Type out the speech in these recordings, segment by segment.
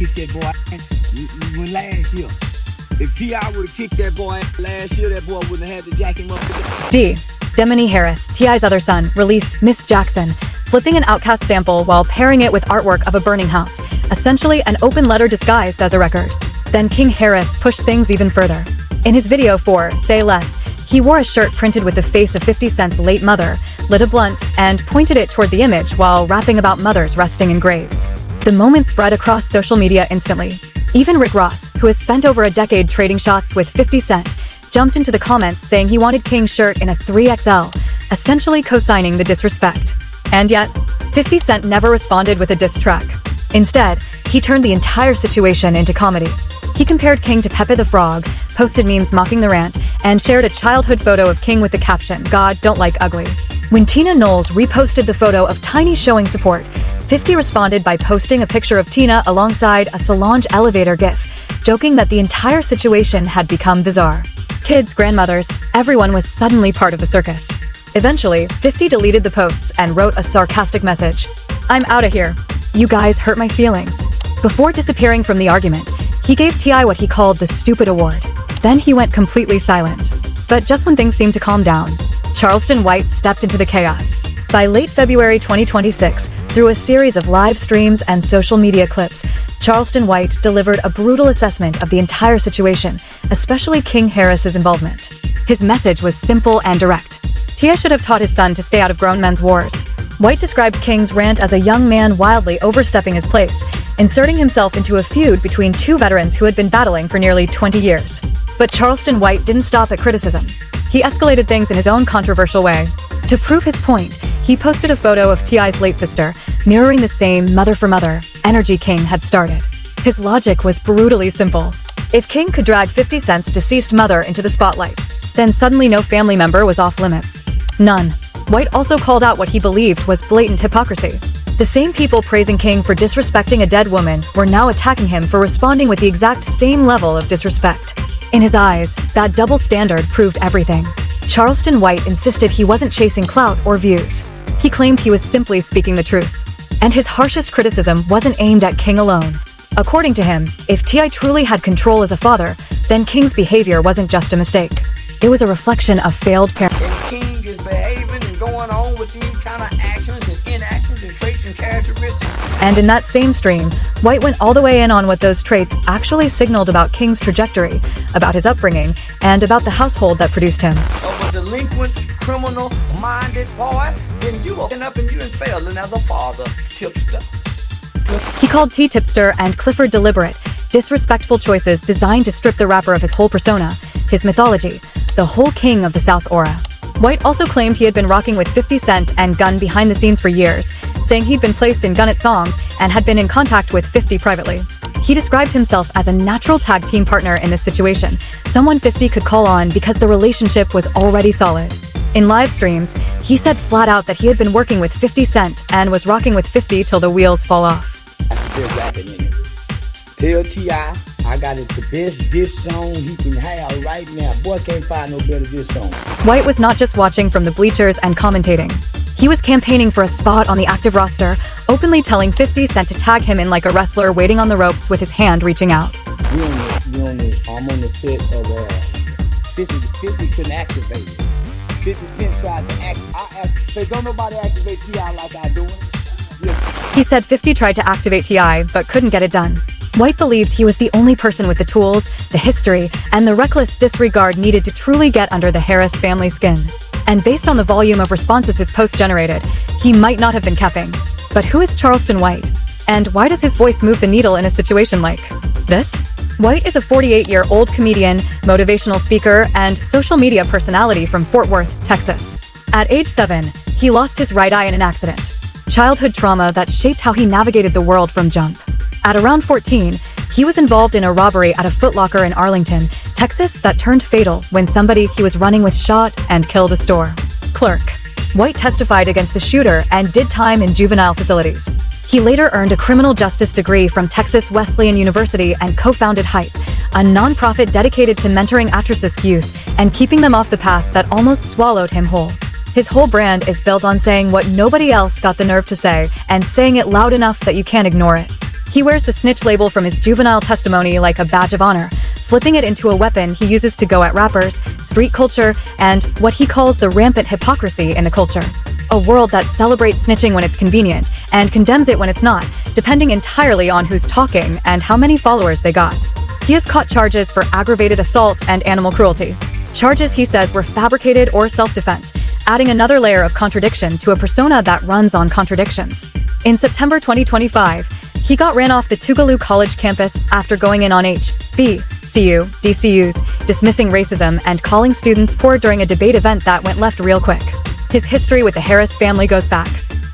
kicked that boy when last year. If T.I. would have kicked that boy last year, that boy wouldn't have had to jack him up. D. Demony Harris, T.I.'s other son, released Miss Jackson, flipping an Outkast sample while pairing it with artwork of a burning house, essentially an open letter disguised as a record. Then King Harris pushed things even further. In his video for Say Less, he wore a shirt printed with the face of 50 Cent's late mother, lit a blunt, and pointed it toward the image while rapping about mothers resting in graves. The moment spread across social media instantly. Even Rick Ross, who has spent over a decade trading shots with 50 Cent, jumped into the comments saying he wanted King's shirt in a 3XL, essentially co-signing the disrespect. And yet, 50 Cent never responded with a diss track. Instead, he turned the entire situation into comedy. He compared King to Pepe the Frog, posted memes mocking the rant, and shared a childhood photo of King with the caption, "God don't like ugly." When Tina Knowles reposted the photo of Tiny showing support, 50 responded by posting a picture of Tina alongside a Solange elevator gif, joking that the entire situation had become bizarre. Kids, grandmothers, everyone was suddenly part of the circus. Eventually, 50 deleted the posts and wrote a sarcastic message. "I'm outta here. You guys hurt my feelings." Before disappearing from the argument, he gave T.I. what he called the stupid award. Then he went completely silent. But just when things seemed to calm down, Charleston White stepped into the chaos. By late February 2026, through a series of live streams and social media clips, Charleston White delivered a brutal assessment of the entire situation, especially King Harris's involvement. His message was simple and direct. T.I. should have taught his son to stay out of grown men's wars. White described King's rant as a young man wildly overstepping his place, inserting himself into a feud between two veterans who had been battling for nearly 20 years. But Charleston White didn't stop at criticism. He escalated things in his own controversial way. To prove his point, he posted a photo of T.I.'s late sister, mirroring the same mother-for-mother energy King had started. His logic was brutally simple. If King could drag 50 Cent's deceased mother into the spotlight, then suddenly no family member was off limits. None. White also called out what he believed was blatant hypocrisy. The same people praising King for disrespecting a dead woman were now attacking him for responding with the exact same level of disrespect. In his eyes, that double standard proved everything. Charleston White insisted he wasn't chasing clout or views. He claimed he was simply speaking the truth. And his harshest criticism wasn't aimed at King alone. According to him, if T.I. truly had control as a father, then King's behavior wasn't just a mistake. It was a reflection of failed parenting. And King is behaving and going on with these kind of actions and inactions and traits and characteristics. And in that same stream, White went all the way in on what those traits actually signaled about King's trajectory, about his upbringing, and about the household that produced him. Of a delinquent, criminal-minded boy, then you open up and you failing as a father, tipster. He called T tipster and Clifford deliberate, disrespectful choices designed to strip the rapper of his whole persona, his mythology, the whole King of the South aura. White also claimed he had been rocking with 50 Cent and Gun behind the scenes for years, saying he'd been placed in Gunnett's songs and had been in contact with 50 privately. He described himself as a natural tag team partner in this situation, someone 50 could call on because the relationship was already solid. In live streams, he said flat out that he had been working with 50 Cent and was rocking with 50 till the wheels fall off. Still rapping in it. Tell T.I. I got it the best diss song he can have right now. Boy can't find no better diss song. White was not just watching from the bleachers and commentating. He was campaigning for a spot on the active roster, openly telling 50 Cent to tag him in like a wrestler waiting on the ropes with his hand reaching out. I'm on the set of 50 couldn't activate it. 50 Cent tried to say don't nobody activate T.I. like I do it. Yeah. He said 50 tried to activate T.I. but couldn't get it done. White believed he was the only person with the tools, the history, and the reckless disregard needed to truly get under the Harris family skin. And based on the volume of responses his post generated, he might not have been capping. But who is Charleston White? And why does his voice move the needle in a situation like this? White is a 48-year-old comedian, motivational speaker, and social media personality from Fort Worth, Texas. At age 7, he lost his right eye in an accident. Childhood trauma that shaped how he navigated the world from jump. At around 14, he was involved in a robbery at a Foot Locker in Arlington, Texas that turned fatal when somebody he was running with shot and killed a store clerk. White testified against the shooter and did time in juvenile facilities. He later earned a criminal justice degree from Texas Wesleyan University and co-founded Hype, a nonprofit dedicated to mentoring at-risk youth and keeping them off the path that almost swallowed him whole. His whole brand is built on saying what nobody else got the nerve to say and saying it loud enough that you can't ignore it. He wears the snitch label from his juvenile testimony like a badge of honor, flipping it into a weapon he uses to go at rappers, street culture, and what he calls the rampant hypocrisy in the culture. A world that celebrates snitching when it's convenient and condemns it when it's not, depending entirely on who's talking and how many followers they got. He has caught charges for aggravated assault and animal cruelty. Charges he says were fabricated or self-defense, adding another layer of contradiction to a persona that runs on contradictions. In September 2025, he got ran off the Tougaloo College campus after going in on HBCU DCUs, dismissing racism and calling students poor during a debate event that went left real quick. His history with the Harris family goes back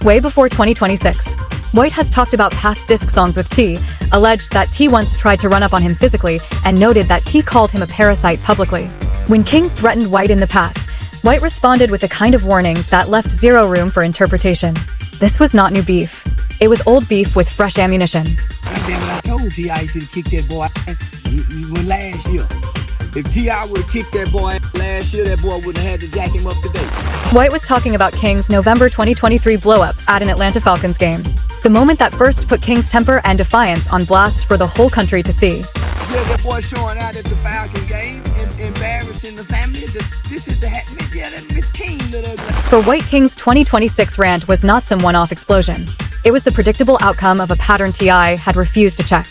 way before 2026. White has talked about past diss songs with T, alleged that T once tried to run up on him physically, and noted that T called him a parasite publicly. When King threatened White in the past, White responded with the kind of warnings that left zero room for interpretation. This was not new beef. It was old beef with fresh ammunition. Damn it, I told T.I. he should have kicked that boy last year. If T.I. would have kicked that boy last year, that boy wouldn't have had to jack him up today. White was talking about King's November 2023 blow-up at an Atlanta Falcons game. The moment that first put King's temper and defiance on blast for the whole country to see. Yeah, that boy showing out at the Falcon game, embarrassing the family. This is the Miss King. For White, King's 2026 rant was not some one-off explosion. It was the predictable outcome of a pattern T.I. had refused to check.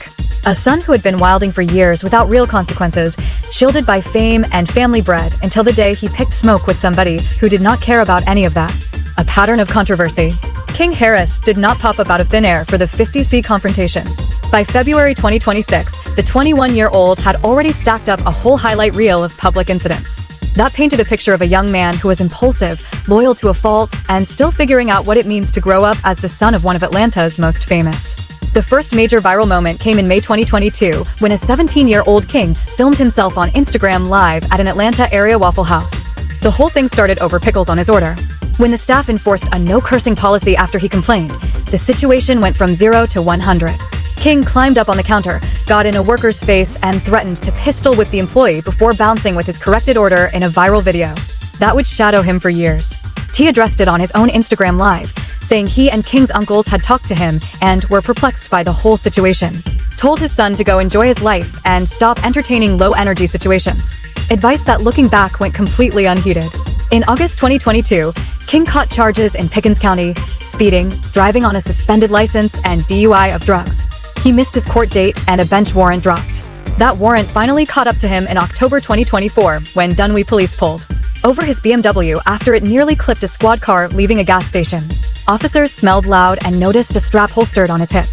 A son who had been wilding for years without real consequences, shielded by fame and family bread until the day he picked smoke with somebody who did not care about any of that. A pattern of controversy. King Harris did not pop up out of thin air for the 50C confrontation. By February 2026, the 21-year-old had already stacked up a whole highlight reel of public incidents. That painted a picture of a young man who was impulsive, loyal to a fault, and still figuring out what it means to grow up as the son of one of Atlanta's most famous. The first major viral moment came in May 2022 when a 17-year-old King filmed himself on Instagram Live at an Atlanta area Waffle House. The whole thing started over pickles on his order. When the staff enforced a no-cursing policy after he complained, the situation went from 0 to 100. King climbed up on the counter, got in a worker's face, and threatened to pistol whip the employee before bouncing with his corrected order in a viral video. That would shadow him for years. T addressed it on his own Instagram Live, saying he and King's uncles had talked to him and were perplexed by the whole situation. Told his son to go enjoy his life and stop entertaining low-energy situations. Advice that, looking back, went completely unheeded. In August 2022, King caught charges in Pickens County, speeding, driving on a suspended license, and DUI of drugs. He missed his court date and a bench warrant dropped. That warrant finally caught up to him in October 2024 when Dunwee police pulled over his BMW after it nearly clipped a squad car leaving a gas station. Officers smelled loud and noticed a strap holstered on his hip.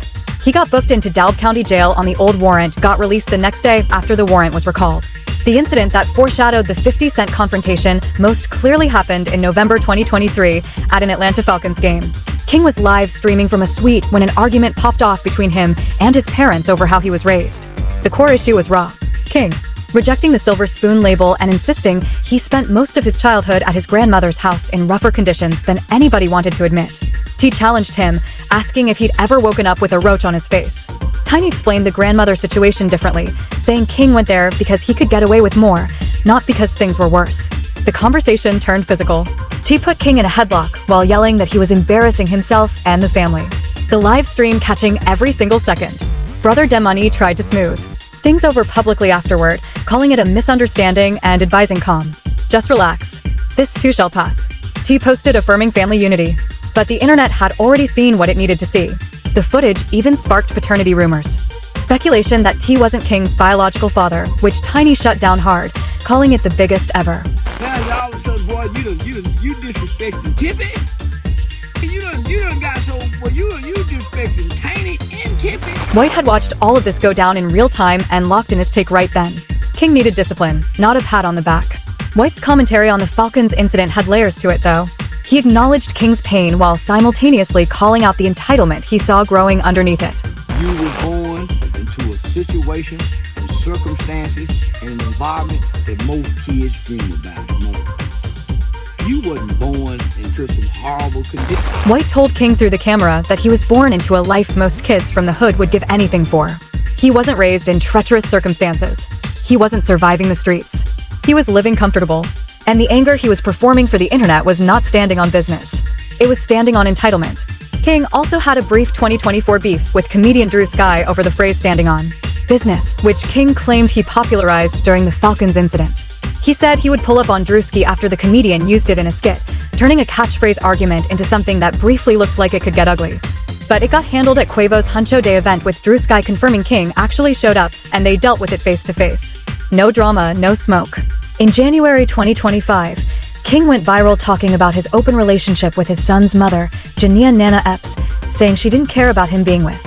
He got booked into DeKalb County Jail on the old warrant, got released the next day after the warrant was recalled. The incident that foreshadowed the 50 Cent confrontation most clearly happened in November 2023 at an Atlanta Falcons game. King was live streaming from a suite when an argument popped off between him and his parents over how he was raised. The core issue was raw. King rejecting the silver spoon label and insisting he spent most of his childhood at his grandmother's house in rougher conditions than anybody wanted to admit. T challenged him, asking if he'd ever woken up with a roach on his face. Tiny explained the grandmother situation differently, saying King went there because he could get away with more, not because things were worse. The conversation turned physical. T put King in a headlock while yelling that he was embarrassing himself and the family. The live stream catching every single second. Brother Demani tried to smooth things over publicly afterward, calling it a misunderstanding and advising calm. Just relax. This too shall pass. T posted affirming family unity. But the internet had already seen what it needed to see. The footage even sparked paternity rumors. Speculation that T wasn't King's biological father, which Tiny shut down hard, calling it the biggest ever. Now all of a sudden, boy, you disrespecting Tippy. You done got so, boy, you disrespecting Tiny and Tippy. White had watched all of this go down in real time and locked in his take right then. King needed discipline, not a pat on the back. White's commentary on the Falcons incident had layers to it, though. He acknowledged King's pain while simultaneously calling out the entitlement he saw growing underneath it. You were born into a situation and circumstances and an environment that most kids dream about. You wasn't born into some horrible conditions. White told King through the camera that he was born into a life most kids from the hood would give anything for. He wasn't raised in treacherous circumstances. He wasn't surviving the streets. He was living comfortable. And the anger he was performing for the internet was not standing on business. It was standing on entitlement. King also had a brief 2024 beef with comedian Drew Sky over the phrase standing on business, which King claimed he popularized during the Falcons incident. He said he would pull up on Drewski after the comedian used it in a skit, turning a catchphrase argument into something that briefly looked like it could get ugly. But it got handled at Quavo's Huncho Day event, with Drew Sky confirming King actually showed up and they dealt with it face to face. No drama, no smoke. In January 2025, King went viral talking about his open relationship with his son's mother, Jania Nana Epps, saying she didn't care about him being with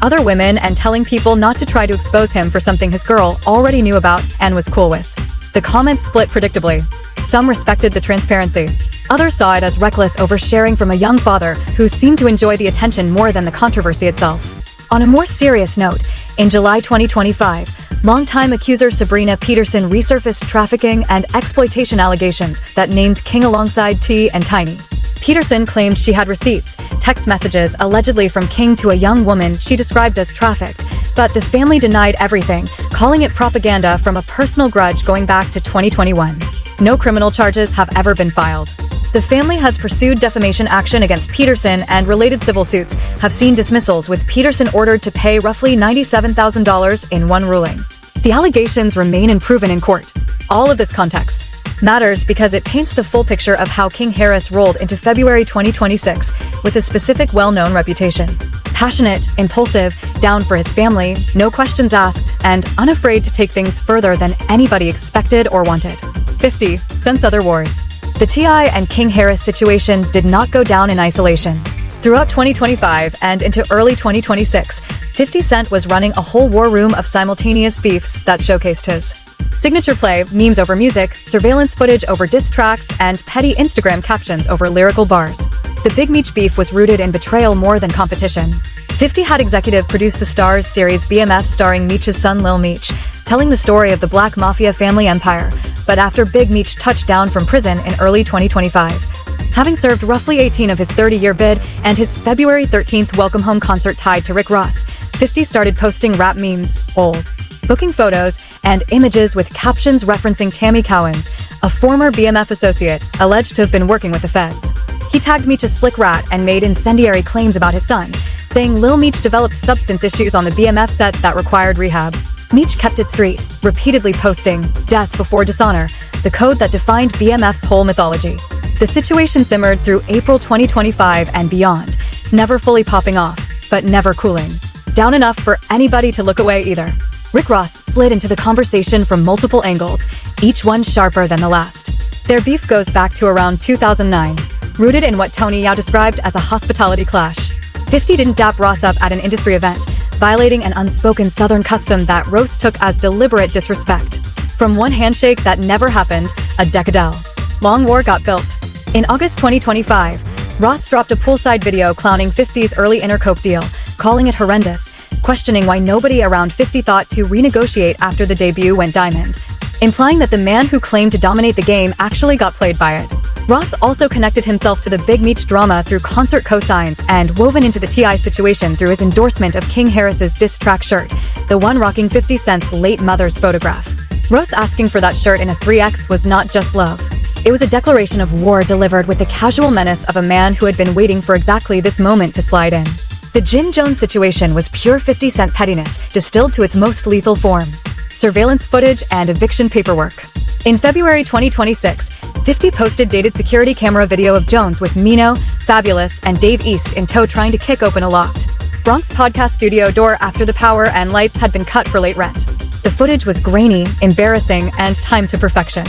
other women and telling people not to try to expose him for something his girl already knew about and was cool with. The comments split predictably. Some respected the transparency. Others saw it as reckless oversharing from a young father who seemed to enjoy the attention more than the controversy itself. On a more serious note, in July 2025, longtime accuser Sabrina Peterson resurfaced trafficking and exploitation allegations that named King alongside T and Tiny. Peterson claimed she had receipts, text messages allegedly from King to a young woman she described as trafficked, but the family denied everything, calling it propaganda from a personal grudge going back to 2021. No criminal charges have ever been filed. The family has pursued defamation action against Peterson, and related civil suits have seen dismissals, with Peterson ordered to pay roughly $97,000 in one ruling. The allegations remain unproven in court. All of this context matters because it paints the full picture of how King Harris rolled into February 2026 with a specific well-known reputation. Passionate, impulsive, down for his family, no questions asked, and unafraid to take things further than anybody expected or wanted. 50. Since other wars. The T.I. and King Harris situation did not go down in isolation. Throughout 2025 and into early 2026, 50 Cent was running a whole war room of simultaneous beefs that showcased his signature play, memes over music, surveillance footage over diss tracks, and petty Instagram captions over lyrical bars. The Big Meech beef was rooted in betrayal more than competition. 50 had executive produced the Starz series BMF starring Meech's son Lil Meech, telling the story of the Black Mafia family empire, but after Big Meech touched down from prison in early 2025. Having served roughly 18 of his 30-year bid and his February 13th welcome home concert tied to Rick Ross, 50 started posting rap memes, old, booking photos, and images with captions referencing Tammy Cowens, a former BMF associate alleged to have been working with the feds. He tagged Meech a slick rat and made incendiary claims about his son, saying Lil Meech developed substance issues on the BMF set that required rehab. Meech kept it street, repeatedly posting "death before dishonor," the code that defined BMF's whole mythology. The situation simmered through April 2025 and beyond, never fully popping off, but never cooling down enough for anybody to look away either. Rick Ross slid into the conversation from multiple angles, each one sharper than the last. Their beef goes back to around 2009, rooted in what Tony Yao described as a hospitality clash. 50 didn't dap Ross up at an industry event, violating an unspoken Southern custom that Ross took as deliberate disrespect. From one handshake that never happened, a decadal long war got built. In August 2025, Ross dropped a poolside video clowning 50's early inner coke deal, calling it horrendous, questioning why nobody around 50 thought to renegotiate after the debut went diamond, implying that the man who claimed to dominate the game actually got played by it. Ross also connected himself to the Big Meech drama through concert cosigns and woven into the T.I. situation through his endorsement of King Harris's diss track shirt, the one rocking 50 Cent's late mother's photograph. Ross asking for that shirt in a 3X was not just love. It was a declaration of war delivered with the casual menace of a man who had been waiting for exactly this moment to slide in. The Jim Jones situation was pure 50 Cent pettiness distilled to its most lethal form: surveillance footage and eviction paperwork. In February 2026, 50 posted dated security camera video of Jones with Mino, Fabulous, and Dave East in tow trying to kick open a locked Bronx podcast studio door after the power and lights had been cut for late rent. The footage was grainy, embarrassing, and timed to perfection.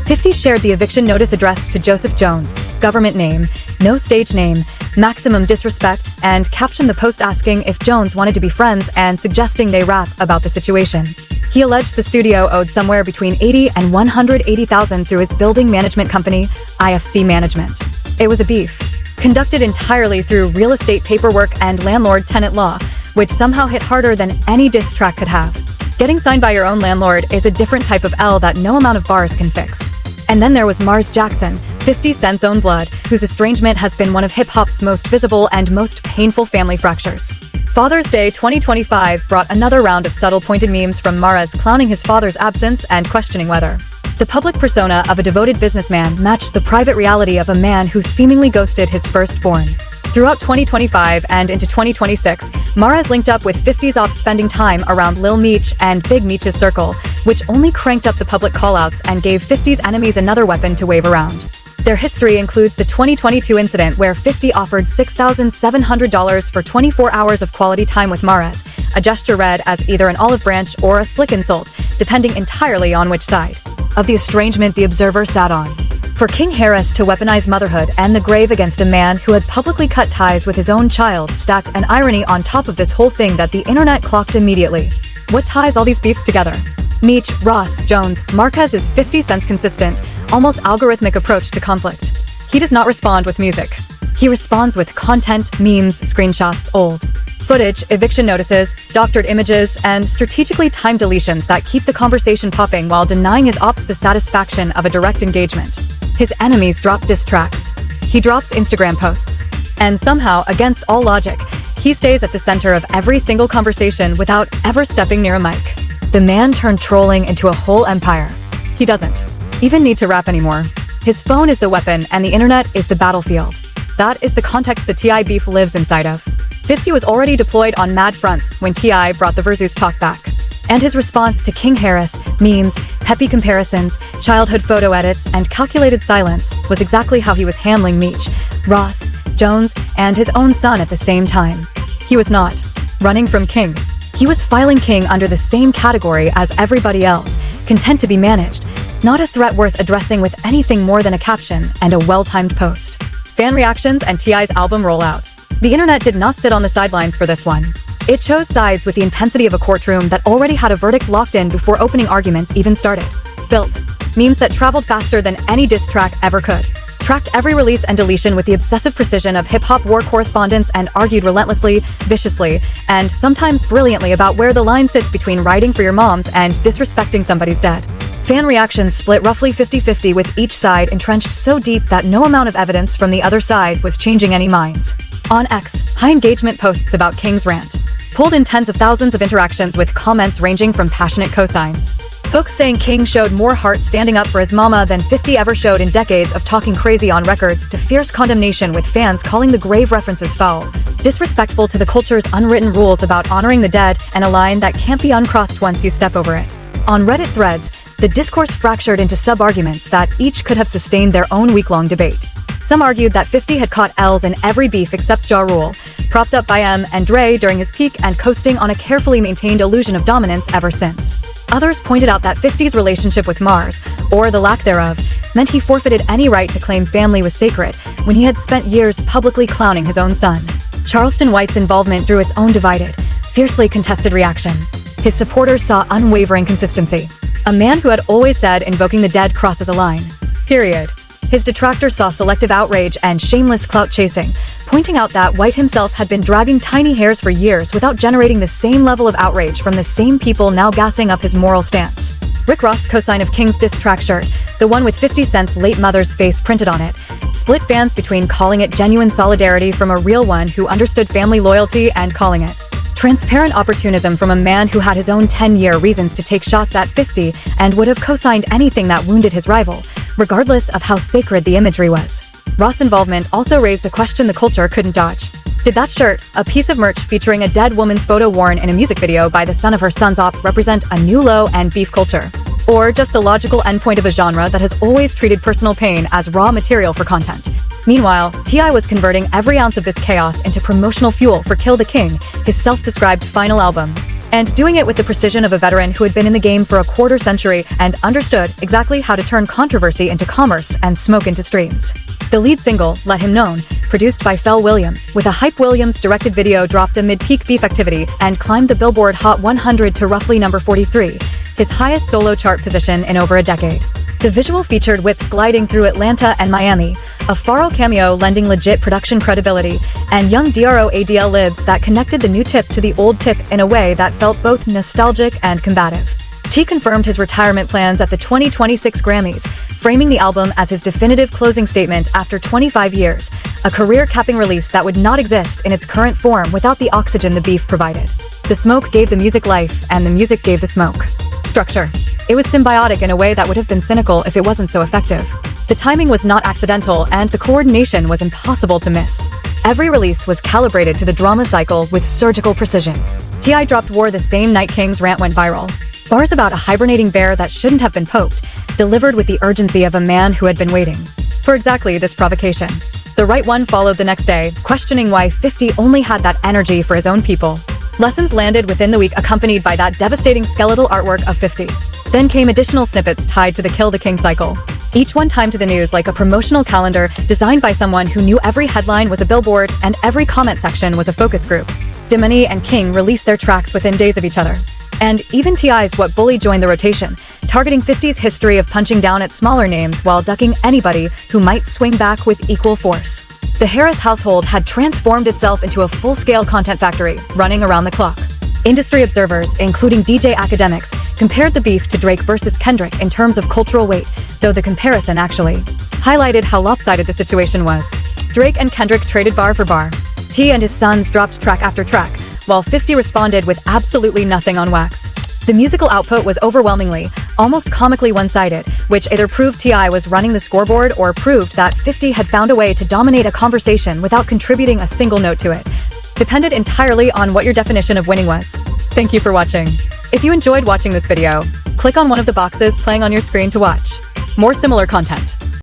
50 shared the eviction notice addressed to Joseph Jones, government name, no stage name, maximum disrespect, and captioned the post asking if Jones wanted to be friends and suggesting they rap about the situation. He alleged the studio owed somewhere between $80,000 and $180,000 through his building management company, IFC Management. It was a beef conducted entirely through real estate paperwork and landlord-tenant law, which somehow hit harder than any diss track could have. Getting signed by your own landlord is a different type of L that no amount of bars can fix. And then there was Mars Jackson, 50 Cent's own blood, whose estrangement has been one of hip-hop's most visible and most painful family fractures. Father's Day 2025 brought another round of subtle pointed memes from Mars clowning his father's absence and questioning whether The public persona of a devoted businessman matched the private reality of a man who seemingly ghosted his firstborn. Throughout 2025 and into 2026, Mahrez linked up with 50's ops spending time around Lil Meech and Big Meech's circle, which only cranked up the public callouts and gave 50's enemies another weapon to wave around. Their history includes the 2022 incident where 50 offered $6,700 for 24 hours of quality time with Mahrez, a gesture read as either an olive branch or a slick insult, depending entirely on which side of the estrangement the observer sat on. For King Harris to weaponize motherhood and the grave against a man who had publicly cut ties with his own child stacked an irony on top of this whole thing that the internet clocked immediately. What ties all these beefs together? Meech, Ross, Jones, Marquez is 50 Cent's consistent, almost algorithmic approach to conflict. He does not respond with music. He responds with content, memes, screenshots, old footage, eviction notices, doctored images, and strategically timed deletions that keep the conversation popping while denying his ops the satisfaction of a direct engagement. His enemies drop diss tracks. He drops Instagram posts. And somehow, against all logic, he stays at the center of every single conversation without ever stepping near a mic. The man turned trolling into a whole empire. He doesn't even need to rap anymore. His phone is the weapon and the internet is the battlefield. That is the context the TI beef lives inside of. 50 was already deployed on mad fronts when TI brought the Versus talk back. And his response to King Harris, memes, peppy comparisons, childhood photo edits, and calculated silence was exactly how he was handling Meech, Ross, Jones, and his own son at the same time. He was not running from King. He was filing King under the same category as everybody else, content to be managed, not a threat worth addressing with anything more than a caption and a well-timed post. Fan reactions and TI's album rollout. The internet did not sit on the sidelines for this one. It chose sides with the intensity of a courtroom that already had a verdict locked in before opening arguments even started. Built memes that traveled faster than any diss track ever could. Tracked every release and deletion with the obsessive precision of hip-hop war correspondents and argued relentlessly, viciously, and sometimes brilliantly about where the line sits between writing for your moms and disrespecting somebody's dead. Fan reactions split roughly 50-50 with each side entrenched so deep that no amount of evidence from the other side was changing any minds. On X, high engagement posts about King's rant pulled in tens of thousands of interactions with comments ranging from passionate cosigns. Folks saying King showed more heart standing up for his mama than 50 ever showed in decades of talking crazy on records, to fierce condemnation with fans calling the grave references foul, disrespectful to the culture's unwritten rules about honoring the dead, and a line that can't be uncrossed once you step over it. On Reddit threads, the discourse fractured into sub-arguments that each could have sustained their own week-long debate. Some argued that 50 had caught L's in every beef except Ja Rule, propped up by M and Dre during his peak and coasting on a carefully maintained illusion of dominance ever since. Others pointed out that 50's relationship with Mars, or the lack thereof, meant he forfeited any right to claim family was sacred when he had spent years publicly clowning his own son. Charleston White's involvement drew its own divided, fiercely contested reaction. His supporters saw unwavering consistency. A man who had always said invoking the dead crosses a line. Period. His detractors saw selective outrage and shameless clout chasing, pointing out that White himself had been dragging tiny hairs for years without generating the same level of outrage from the same people now gassing up his moral stance. Rick Ross' cosign of King's diss track shirt, the one with 50 Cent's late mother's face printed on it, split fans between calling it genuine solidarity from a real one who understood family loyalty and calling it transparent opportunism from a man who had his own 10-year reasons to take shots at 50 and would have co-signed anything that wounded his rival, regardless of how sacred the imagery was. Ross' involvement also raised a question the culture couldn't dodge. Did that shirt, a piece of merch featuring a dead woman's photo worn in a music video by the son of her son's op, represent a new low and beef culture? Or just the logical endpoint of a genre that has always treated personal pain as raw material for content? Meanwhile, T.I. was converting every ounce of this chaos into promotional fuel for Kill the King, his self-described final album. And doing it with the precision of a veteran who had been in the game for a quarter century and understood exactly how to turn controversy into commerce and smoke into streams. The lead single, Let Him Known, produced by Pharrell Williams, with a Hype Williams directed video, dropped amid peak beef activity and climbed the Billboard Hot 100 to roughly number 43, his highest solo chart position in over a decade. The visual featured whips gliding through Atlanta and Miami, a Pharrell cameo lending legit production credibility, and young DRO-ADL libs that connected the new tip to the old tip in a way that felt both nostalgic and combative. T confirmed his retirement plans at the 2026 Grammys, framing the album as his definitive closing statement after 25 years, a career-capping release that would not exist in its current form without the oxygen the beef provided. The smoke gave the music life, and the music gave the smoke structure. It was symbiotic in a way that would have been cynical if it wasn't so effective. The timing was not accidental, and the coordination was impossible to miss. Every release was calibrated to the drama cycle with surgical precision. T.I. dropped War the same night King's rant went viral. Bars about a hibernating bear that shouldn't have been poked, delivered with the urgency of a man who had been waiting for exactly this provocation. The right one followed the next day, questioning why 50 only had that energy for his own people. Lessons landed within the week, accompanied by that devastating skeletal artwork of 50. Then came additional snippets tied to the Kill the King cycle. Each one timed to the news like a promotional calendar designed by someone who knew every headline was a billboard and every comment section was a focus group. Demony and King released their tracks within days of each other. And even T.I.'s What Bully joined the rotation, targeting 50's history of punching down at smaller names while ducking anybody who might swing back with equal force. The Harris household had transformed itself into a full-scale content factory, running around the clock. Industry observers, including DJ academics, compared the beef to Drake versus Kendrick in terms of cultural weight, though the comparison actually highlighted how lopsided the situation was. Drake and Kendrick traded bar for bar. T and his sons dropped track after track, while 50 responded with absolutely nothing on wax. The musical output was overwhelmingly, almost comically one-sided, which either proved T.I. was running the scoreboard or proved that 50 had found a way to dominate a conversation without contributing a single note to it. Depended entirely on what your definition of winning was. Thank you for watching. If you enjoyed watching this video, click on one of the boxes playing on your screen to watch more similar content.